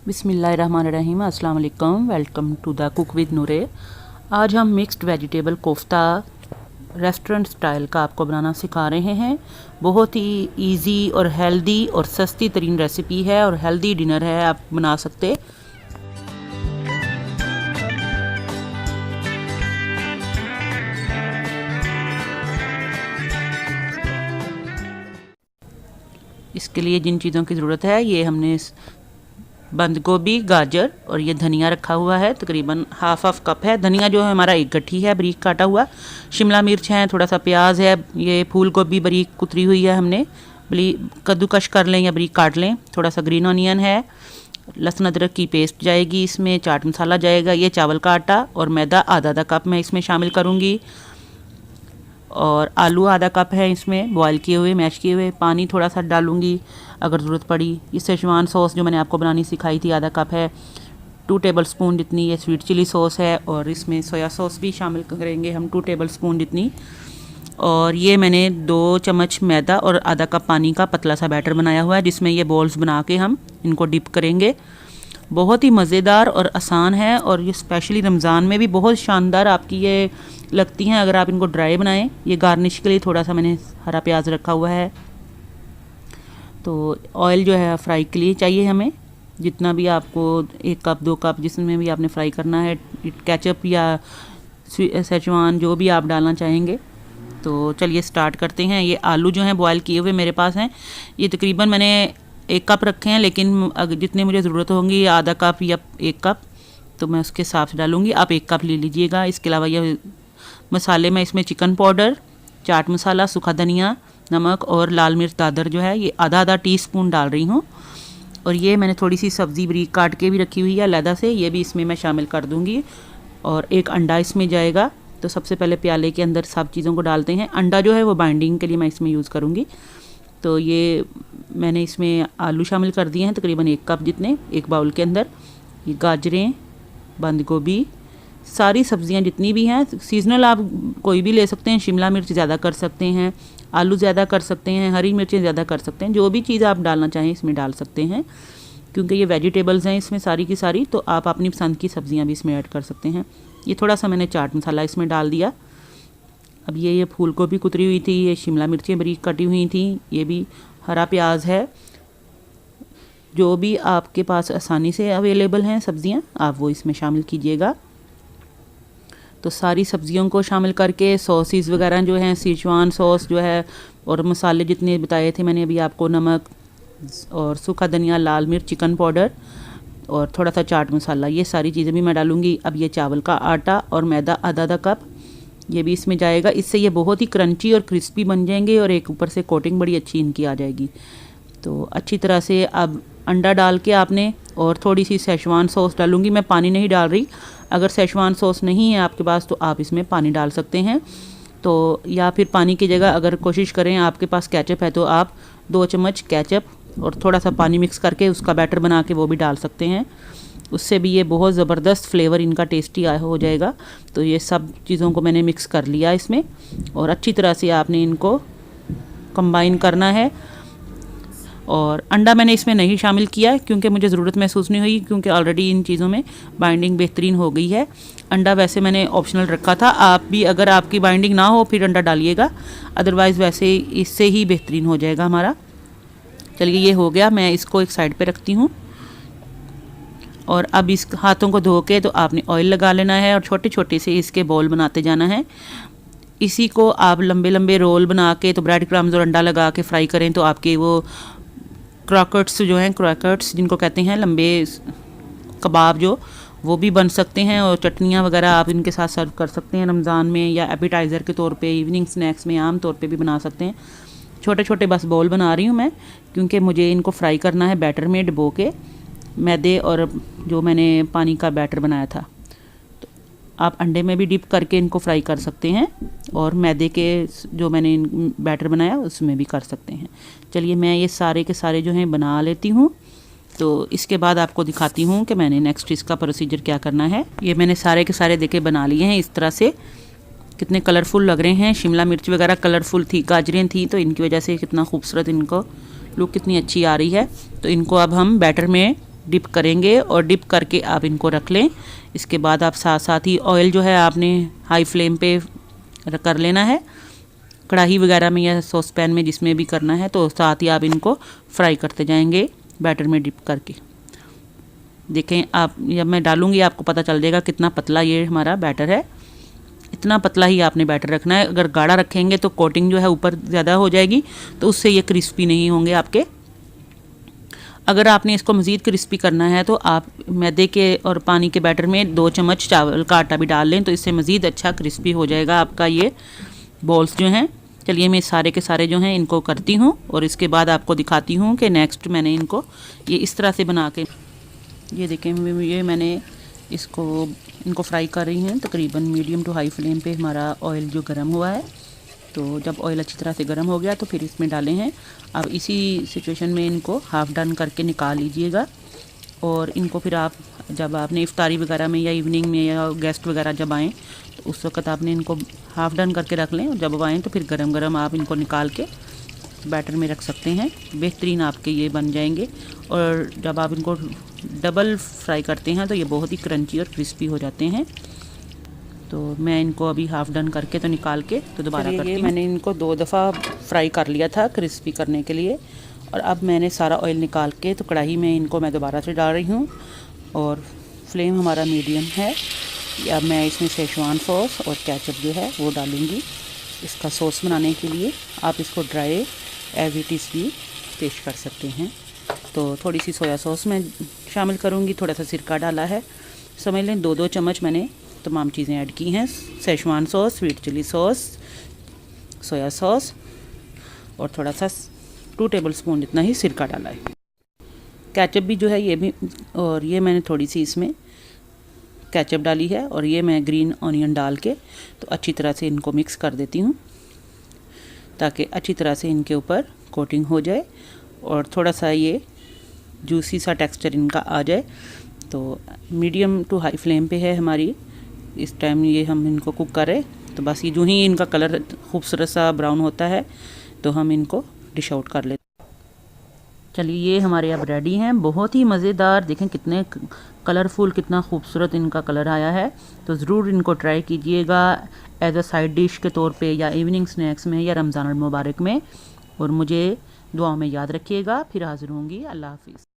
बिस्मिल्लाहिर्रहमानिर्रहीम, अस्सलाम वालेकुम। Welcome to the cook with Noore. आज हम mixed vegetable kofta restaurant style का आपको बनाना सिखा रहे हैं। बहुत ही इजी और हेल्दी और सस्ती तरीन रेसिपी है और हेल्दी डिनर है, आप बना सकते। इसके लिए जिन चीज़ों की ज़रूरत है, ये हमने बंद गोभी, गाजर और ये धनिया रखा हुआ है, तकरीबन हाफ कप है। धनिया जो है हमारा एक गट्ठी है बारीक काटा हुआ। शिमला मिर्च है, थोड़ा सा प्याज है, ये फूल गोभी बारीक कुतरी हुई है, हमने कद्दूकश कर लें या बारीक काट लें। थोड़ा सा ग्रीन ऑनियन है, लहसुन अदरक की पेस्ट जाएगी इसमें, चाट मसाला जाएगा, ये चावल का आटा और मैदा आधा कप मैं इसमें शामिल करूँगी। और आलू आधा कप है इसमें, बॉयल किए हुए, मैश किए हुए। पानी थोड़ा सा डालूंगी अगर ज़रूरत पड़ी। ये शेजवान सॉस जो मैंने आपको बनानी सिखाई थी आधा कप है। 2 टेबल स्पून जितनी ये स्वीट चिली सॉस है, और इसमें सोया सॉस भी शामिल करेंगे हम 2 टेबल स्पून जितनी। और ये मैंने 2 चम्मच मैदा और आधा कप पानी का पतला सा बैटर बनाया हुआ है, जिसमें ये बॉल्स बना के हम इनको डिप करेंगे। बहुत ही मज़ेदार और आसान है, और ये स्पेशली रमज़ान में भी बहुत शानदार आपकी ये लगती हैं अगर आप इनको ड्राई बनाएं। ये गार्निश के लिए थोड़ा सा मैंने हरा प्याज रखा हुआ है। तो ऑयल जो है फ्राई के लिए चाहिए हमें, जितना भी आपको 1 कप 2 कप जिसमें भी आपने फ्राई करना है। केचप या सेजवान जो भी आप डालना चाहेंगे। तो चलिए स्टार्ट करते हैं। ये आलू जो हैं बॉयल किए हुए मेरे पास हैं, ये तकरीबन मैंने 1 कप रखे हैं, लेकिन अगर जितने मुझे ज़रूरत होंगी आधा कप या 1 कप, तो मैं उसके हिसाब से डालूँगी। आप 1 कप ले लीजिएगा। इसके अलावा ये मसाले में इसमें चिकन पाउडर, चाट मसाला, सूखा धनिया, नमक और लाल मिर्च दादर जो है ये आधा टीस्पून डाल रही हूँ। और ये मैंने थोड़ी सी सब्ज़ी बारीक काट के भी रखी हुई है अलहदा से, ये भी इसमें मैं शामिल कर दूँगी। और 1 अंडा इसमें जाएगा। तो सबसे पहले प्याले के अंदर सब चीज़ों को डालते हैं। अंडा जो है वो बाइंडिंग के लिए मैं इसमें यूज़ करूँगी। तो ये मैंने इसमें आलू शामिल कर दिए हैं तकरीबन 1 कप जितने, एक बाउल के अंदर। ये गाजरें, बंद गोभी, सारी सब्जियां जितनी भी हैं, सीजनल आप कोई भी ले सकते हैं। शिमला मिर्च ज़्यादा कर सकते हैं, आलू ज़्यादा कर सकते हैं, हरी मिर्चें ज़्यादा कर सकते हैं। जो भी चीज़ आप डालना चाहें इसमें डाल सकते हैं, क्योंकि ये वेजिटेबल्स हैं इसमें सारी की सारी। तो आप अपनी पसंद की सब्जियां भी इसमें ऐड कर सकते हैं। ये थोड़ा सा मैंने चाट मसाला इसमें डाल दिया। अब ये फूल गोभी कुतरी हुई थी, ये शिमला मिर्चें बारीक कटी हुई थी, ये भी हरा प्याज है। जो भी आपके पास आसानी से अवेलेबल हैं सब्जियां, आप वो इसमें शामिल कीजिएगा। तो सारी सब्जियों को शामिल करके सॉसेस वगैरह जो हैं, सेजवान सॉस जो है, और मसाले जितने बताए थे मैंने अभी आपको, नमक और सूखा धनिया, लाल मिर्च, चिकन पाउडर और थोड़ा सा चाट मसाला, ये सारी चीज़ें भी मैं डालूँगी। अब ये चावल का आटा और मैदा आधा कप, ये भी इसमें जाएगा। इससे ये बहुत ही क्रंची और क्रिस्पी बन जाएंगे, और एक ऊपर से कोटिंग बड़ी अच्छी इनकी आ जाएगी। तो अच्छी तरह से अब अंडा डाल के आपने, और थोड़ी सी शेजवान सॉस डालूँगी मैं, पानी नहीं डाल रही। अगर शेजवान सॉस नहीं है आपके पास तो आप इसमें पानी डाल सकते हैं। तो या फिर पानी की जगह अगर कोशिश करें, आपके पास केचप है तो आप 2 चम्मच केचप और थोड़ा सा पानी मिक्स करके उसका बैटर बना के वो भी डाल सकते हैं। उससे भी ये बहुत ज़बरदस्त फ्लेवर इनका टेस्टी हो जाएगा। तो ये सब चीज़ों को मैंने मिक्स कर लिया इसमें, और अच्छी तरह से आपने इनको कंबाइन करना है। और अंडा मैंने इसमें नहीं शामिल किया क्योंकि मुझे ज़रूरत महसूस नहीं हुई, क्योंकि ऑलरेडी इन चीज़ों में बाइंडिंग बेहतरीन हो गई है। अंडा वैसे मैंने ऑप्शनल रखा था, आप भी अगर आपकी बाइंडिंग ना हो फिर अंडा डालिएगा, अदरवाइज़ वैसे इससे ही बेहतरीन हो जाएगा हमारा। चलिए ये हो गया, मैं इसको एक साइड पे रखती हूँ। और अब इस हाथों को धो के तो आपने ऑयल लगा लेना है, और छोटे छोटे से इसके बॉल बनाते जाना है। इसी को आप लंबे लंबे रोल बना के, तो ब्रेड क्रम्स और अंडा लगा के फ्राई करें तो आपके वो क्रॉकर्ट्स जो हैं, क्रॉकर्ट्स जिनको कहते हैं, लंबे कबाब जो, वो भी बन सकते हैं। और चटनियाँ वगैरह आप इनके साथ सर्व कर सकते हैं रमज़ान में, या एपिटाइज़र के तौर पे, इवनिंग स्नैक्स में आम तौर पे भी बना सकते हैं। छोटे छोटे बस बॉल बना रही हूँ मैं, क्योंकि मुझे इनको फ्राई करना है बैटर में डुबो के, मैदे और जो मैंने पानी का बैटर बनाया था। तो आप अंडे में भी डिप करके इनको फ्राई कर सकते हैं, और मैदे के जो मैंने बैटर बनाया उसमें भी कर सकते हैं। चलिए मैं ये सारे के सारे जो हैं बना लेती हूँ। तो इसके बाद आपको दिखाती हूँ कि मैंने नेक्स्ट इसका प्रोसीजर क्या करना है। ये मैंने सारे के सारे देखे बना लिए हैं इस तरह से। कितने कलरफुल लग रहे हैं, शिमला मिर्च वगैरह कलरफुल थी, गाजरें थी, तो इनकी वजह से कितना खूबसूरत इनको लुक कितनी अच्छी आ रही है। तो इनको अब हम बैटर में डिप करेंगे और डिप करके आप इनको रख लें। इसके बाद आप साथ साथ ही ऑयल जो है आपने हाई फ्लेम पे कर लेना है, कढ़ाई वगैरह में या सॉस पैन में जिसमें भी करना है, तो साथ ही आप इनको फ्राई करते जाएंगे बैटर में डिप करके। देखें आप, जब मैं डालूंगी आपको पता चल जाएगा कितना पतला ये हमारा बैटर है। इतना पतला ही आपने बैटर रखना है। अगर गाढ़ा रखेंगे तो कोटिंग जो है ऊपर ज़्यादा हो जाएगी, तो उससे ये क्रिस्पी नहीं होंगे आपके। अगर आपने इसको मज़ीद क्रिस्पी करना है तो आप मैदे के और पानी के बैटर में 2 चम्मच चावल का आटा भी डाल लें, तो इससे मज़ीद अच्छा क्रिस्पी हो जाएगा आपका ये बॉल्स जो हैं। चलिए मैं सारे के सारे जो हैं इनको करती हूँ और इसके बाद आपको दिखाती हूँ कि नेक्स्ट मैंने इनको ये इस तरह से बना के, ये देखें ये मैंने इनको फ्राई कर रही हैं तकरीबन मीडियम टू हाई फ्लेम पे। हमारा ऑयल जो गर्म हुआ है, तो जब ऑयल अच्छी तरह से गर्म हो गया तो फिर इसमें डाले हैं। अब इसी सिचुएशन में इनको हाफ़ डन करके निकाल लीजिएगा और इनको फिर आप जब आपने इफ्तारी वगैरह में या इवनिंग में या गेस्ट वगैरह जब आएँ तो उस वक्त आपने इनको हाफ़ डन करके रख लें, और जब आएँ तो फिर गरम गरम आप इनको निकाल के बैटर में रख सकते हैं। बेहतरीन आपके ये बन जाएंगे। और जब आप इनको डबल फ्राई करते हैं तो ये बहुत ही क्रंची और क्रिस्पी हो जाते हैं। तो मैं इनको अभी हाफ़ डन करके तो निकाल के तो दोबारा करती हूँ। मैंने इनको 2 दफ़ा फ्राई कर लिया था क्रिस्पी करने के लिए, और अब मैंने सारा ऑयल निकाल के तो कढ़ाई में इनको मैं दोबारा से डाल रही हूँ और फ्लेम हमारा मीडियम है। अब मैं इसमें शेजवान सॉस और केचप जो है वो डालूँगी इसका सॉस बनाने के लिए। आप इसको ड्राई एज इट इज़ भी पेश कर सकते हैं। तो थोड़ी सी सोया सॉस मैं शामिल करूँगी, थोड़ा सा सिरका डाला है, समझ लें 2-2 चम्मच मैंने तमाम चीज़ें ऐड की हैं। Schezwan sauce, sweet chilli sauce, soya sauce और थोड़ा सा 2 टेबलस्पून जितना ही सिरका डाला है। केचप भी जो है ये भी, और ये मैंने थोड़ी सी इसमें केचप डाली है और ये मैं ग्रीन ऑनियन डाल के तो अच्छी तरह से इनको मिक्स कर देती हूँ ताकि अच्छी तरह से इनके ऊपर कोटिंग हो जाए और थोड़ा सा ये जूसी सा टेक्सचर इनका आ जाए। तो मीडियम टू हाई फ्लेम पे है हमारी इस टाइम ये हम इनको कुक करें। तो बस ये जो ही इनका कलर खूबसूरत सा ब्राउन होता है तो हम इनको डिश आउट कर लेते हैं। चलिए ये हमारे अब रेडी हैं, बहुत ही मज़ेदार। देखें कितने कलरफुल, कितना खूबसूरत इनका कलर आया है। तो ज़रूर इनको ट्राई कीजिएगा एज अ साइड डिश के तौर पे या इवनिंग स्नैक्स में या रमज़ान मुबारक में। और मुझे दुआओं में याद रखिएगा। फिर हाज़िर होंगी। अल्लाह हाफ़िज़।